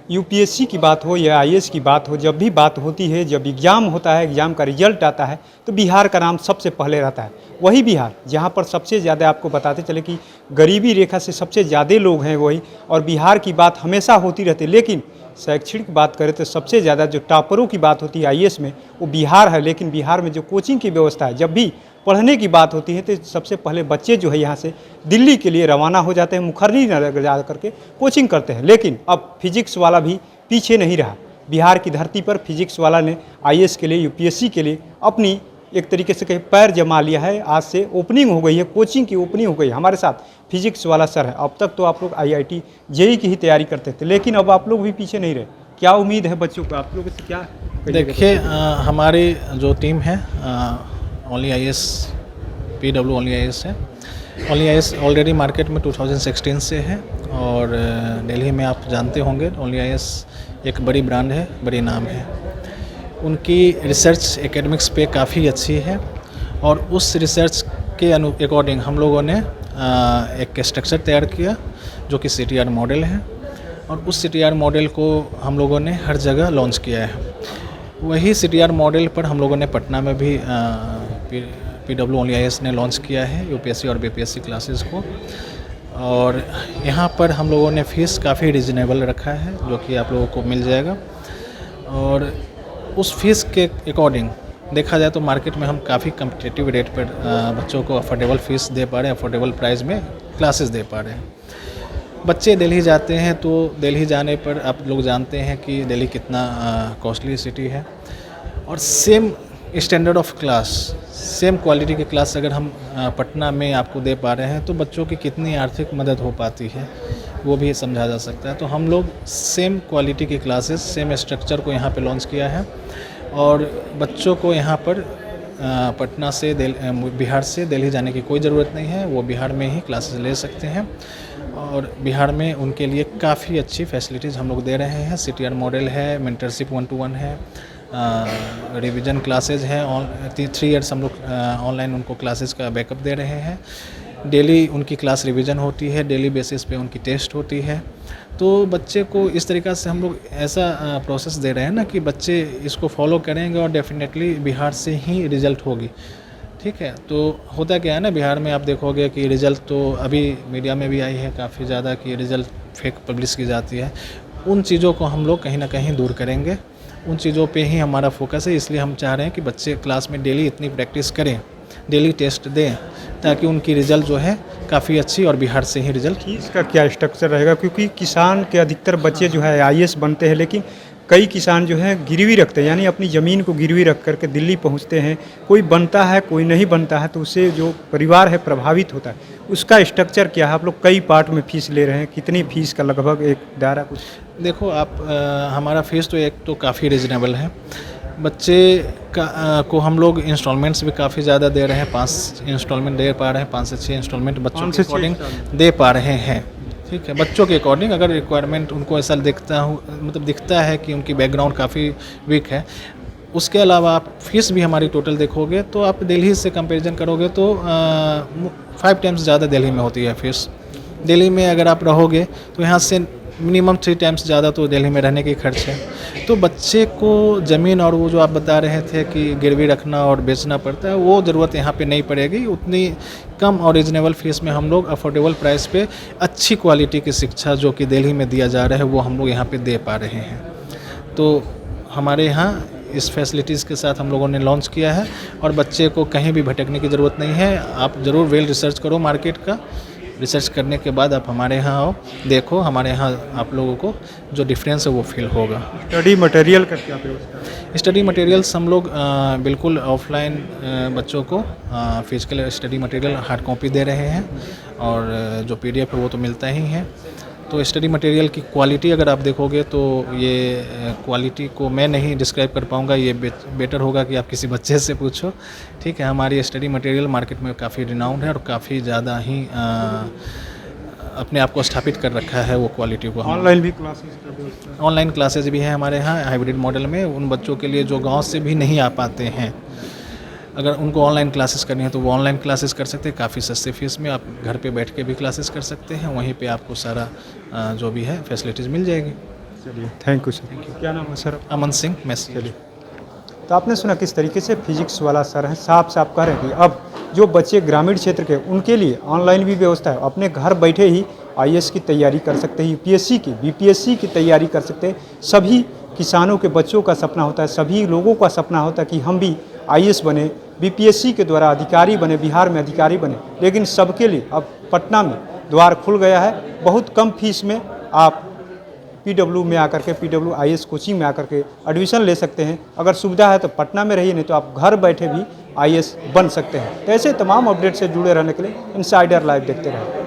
UPSC की बात हो या आईएएस की बात हो, जब भी बात होती है, जब एग्ज़ाम होता है, एग्ज़ाम का रिजल्ट आता है, तो बिहार का नाम सबसे पहले रहता है। वही बिहार जहाँ पर सबसे ज़्यादा, आपको बताते चले कि गरीबी रेखा से सबसे ज़्यादा लोग हैं वही, और बिहार की बात हमेशा होती रहती है। लेकिन शैक्षणिक बात करें तो सबसे ज़्यादा जो टॉपरों की बात होती है आईएएस में, वो बिहार है। लेकिन बिहार में जो कोचिंग की व्यवस्था है, जब भी पढ़ने की बात होती है तो सबसे पहले बच्चे जो है यहाँ से दिल्ली के लिए रवाना हो जाते हैं, मुखर्री नगर जा करके कोचिंग करते हैं। लेकिन अब फिजिक्स वाला भी पीछे नहीं रहा। बिहार की धरती पर फिजिक्स वाला ने आईएएस के लिए, यूपीएससी के लिए अपनी एक तरीके से कहीं पैर जमा लिया है। आज से ओपनिंग हो गई है, कोचिंग की ओपनिंग हो गई। हमारे साथ फिजिक्स वाला सर है। अब तक तो आप लोग आईआईटी जेईई की ही तैयारी करते थे, लेकिन अब आप लोग भी पीछे नहीं रहे। क्या उम्मीद है बच्चों को, आप लोगों से क्या? देखिए, हमारी जो टीम है only IAS PW only IAS है। ओनली आईएएस ऑलरेडी मार्केट में 2016 से है, और दिल्ली में आप जानते होंगे ओनली आईएएस एक बड़ी ब्रांड है, बड़ी नाम है। उनकी रिसर्च एकेडमिक्स पे काफ़ी अच्छी है, और उस रिसर्च के अकॉर्डिंग हम लोगों ने एक स्ट्रक्चर तैयार किया जो कि सीटीआर मॉडल है, और उस सीटीआर मॉडल को हम लोगों ने हर जगह लॉन्च किया है। वही सीटीआर मॉडल पर हम लोगों ने पटना में भी पीडब्ल्यू ओनली आईएएस ने लॉन्च किया है यूपीएससी और बीपीएससी क्लासेस को। और यहाँ पर हम लोगों ने फ़ीस काफ़ी रिजनेबल रखा है, जो कि आप लोगों को मिल जाएगा। और उस फीस के अकॉर्डिंग देखा जाए तो मार्केट में हम काफ़ी कम्पिटिटिव रेट पर बच्चों को अफोर्डेबल फ़ीस दे पा रहे हैं, अफोर्डेबल प्राइस में क्लासेस दे पा रहे हैं। बच्चे दिल्ली जाते हैं तो दिल्ली जाने पर आप लोग जानते हैं कि दिल्ली कितना कॉस्टली सिटी है, और same standard of class, same quality की क्लास अगर हम पटना में आपको दे पा रहे हैं तो बच्चों की कितनी आर्थिक मदद हो पाती है वो भी समझा जा सकता है। तो हम लोग सेम क्वालिटी की क्लासेस, सेम स्ट्रक्चर को यहाँ पे लॉन्च किया है, और बच्चों को यहाँ पर पटना से बिहार से दिल्ली जाने की कोई ज़रूरत नहीं है। वो बिहार में ही क्लासेस ले सकते हैं, और बिहार में उनके लिए काफ़ी अच्छी फैसिलिटीज़ हम लोग दे रहे हैं। सीटीआर मॉडल है, मेंटरशिप 1-to-1 है, रिवीजन क्लासेज हैं, 3 इयर्स हम लोग ऑनलाइन उनको क्लासेस का बैकअप दे रहे हैं। डेली उनकी क्लास रिवीजन होती है, डेली बेसिस पे उनकी टेस्ट होती है। तो बच्चे को इस तरीक़ा से हम लोग ऐसा प्रोसेस दे रहे हैं ना कि बच्चे इसको फॉलो करेंगे और डेफिनेटली बिहार से ही रिज़ल्ट होगी। ठीक है, तो होता क्या है ना, बिहार में आप देखोगे कि रिज़ल्ट तो अभी मीडिया में भी आई है काफ़ी ज़्यादा कि रिज़ल्ट फेक पब्लिश की जाती है। उन चीज़ों को हम लोग कहीं ना कहीं दूर करेंगे, उन चीज़ों पे ही हमारा फोकस है। इसलिए हम चाह रहे हैं कि बच्चे क्लास में डेली इतनी प्रैक्टिस करें, डेली टेस्ट दें, ताकि उनकी रिज़ल्ट जो है काफ़ी अच्छी और बिहार से ही रिज़ल्ट। इसका क्या स्ट्रक्चर रहेगा? क्योंकि किसान के अधिकतर बच्चे जो है आईएएस बनते हैं, लेकिन कई किसान जो है गिरवी रखते हैं, यानी अपनी ज़मीन को गिरवी रख करके दिल्ली पहुंचते हैं। कोई बनता है, कोई नहीं बनता है, तो उससे जो परिवार है प्रभावित होता है। उसका स्ट्रक्चर क्या है? आप लोग कई पार्ट में फ़ीस ले रहे हैं, कितनी फ़ीस का लगभग एक दायरा कुछ? देखो आप, हमारा फ़ीस तो एक तो काफ़ी रिजनेबल है। बच्चे को हम लोग इंस्टॉलमेंट्स भी काफ़ी ज़्यादा दे रहे हैं, 5 इंस्टॉलमेंट दे पा रहे हैं, 5 से 6 इंस्टॉलमेंट बच्चों के अकॉर्डिंग दे पा रहे हैं। ठीक है, बच्चों के अकॉर्डिंग अगर रिक्वायरमेंट उनको ऐसा दिखता है कि उनकी बैकग्राउंड काफ़ी वीक है। उसके अलावा आप फीस भी हमारी टोटल देखोगे तो आप दिल्ली से कंपैरिजन करोगे तो 5 टाइम्स ज़्यादा दिल्ली में होती है फीस। दिल्ली में अगर आप रहोगे तो यहाँ से मिनिमम 3 टाइम्स ज़्यादा तो दिल्ली में रहने की खर्च है। तो बच्चे को ज़मीन और वो जो आप बता रहे थे कि गिरवी रखना और बेचना पड़ता है, वो ज़रूरत यहाँ पे नहीं पड़ेगी। उतनी कम और रीजनेबल फीस में हम लोग अफोर्डेबल प्राइस पे अच्छी क्वालिटी की शिक्षा जो कि दिल्ली में दिया जा रहा है वो हम लोग यहाँ पे दे पा रहे हैं। तो हमारे यहाँ इस फैसिलिटीज़ के साथ हम लोगों ने लॉन्च किया है, और बच्चे को कहीं भी भटकने की ज़रूरत नहीं है। आप ज़रूर वेल रिसर्च करो मार्केट का, रिसर्च करने के बाद आप हमारे यहाँ आओ, देखो हमारे यहाँ आप लोगों को जो डिफरेंस है वो फील होगा। स्टडी मटेरियल का क्या व्यवस्था? स्टडी मटेरियल्स हम लोग बिल्कुल ऑफलाइन बच्चों को physical study material hard copy दे रहे हैं, और जो पीडीएफ है वो तो मिलता ही है। तो स्टडी मटेरियल की क्वालिटी अगर आप देखोगे तो ये क्वालिटी को मैं नहीं डिस्क्राइब कर पाऊँगा, ये बेटर होगा कि आप किसी बच्चे से पूछो। ठीक है, हमारी स्टडी मटेरियल मार्केट में काफ़ी रिनाउंड है और काफ़ी ज़्यादा ही अपने आप को स्थापित कर रखा है वो क्वालिटी को। ऑनलाइन भी क्लासेस का व्यवस्था? ऑनलाइन क्लासेस भी हैं हमारे यहाँ हाइब्रिड मॉडल में, उन बच्चों के लिए जो गाँव से भी नहीं आ पाते हैं। अगर उनको ऑनलाइन क्लासेस करनी है तो वो ऑनलाइन क्लासेस कर सकते हैं, काफ़ी सस्ते फीस में। आप घर पे बैठ के भी क्लासेस कर सकते हैं, वहीं पे आपको सारा जो भी है फैसिलिटीज़ मिल जाएगी। चलिए, थैंक यू सर। क्या नाम है सर? अमन सिंह मैसी। चलिए, तो आपने सुना किस तरीके से फिजिक्स वाला सर हैं, साफ साफ कह रहे हैं कि अब जो बच्चे ग्रामीण क्षेत्र के उनके लिए ऑनलाइन भी व्यवस्था है, अपने घर बैठे ही आईएएस की तैयारी कर सकते हैं, यूपीएससी की, बीपीएससी की तैयारी कर सकते हैं। सभी किसानों के बच्चों का सपना होता है, सभी लोगों का सपना होता है कि हम भी आईएएस बने, बीपीएससी के द्वारा अधिकारी बने, बिहार में अधिकारी बने। लेकिन सबके लिए अब पटना में द्वार खुल गया है। बहुत कम फीस में आप पीडब्ल्यू में आकर के, पीडब्ल्यू आईएएस कोचिंग में आकर के एडमिशन ले सकते हैं। अगर सुविधा है तो पटना में रहिए, नहीं तो आप घर बैठे भी आईएएस बन सकते हैं। तो ऐसे तमाम अपडेट से जुड़े रहने के लिए इनसाइडर लाइव देखते रहें।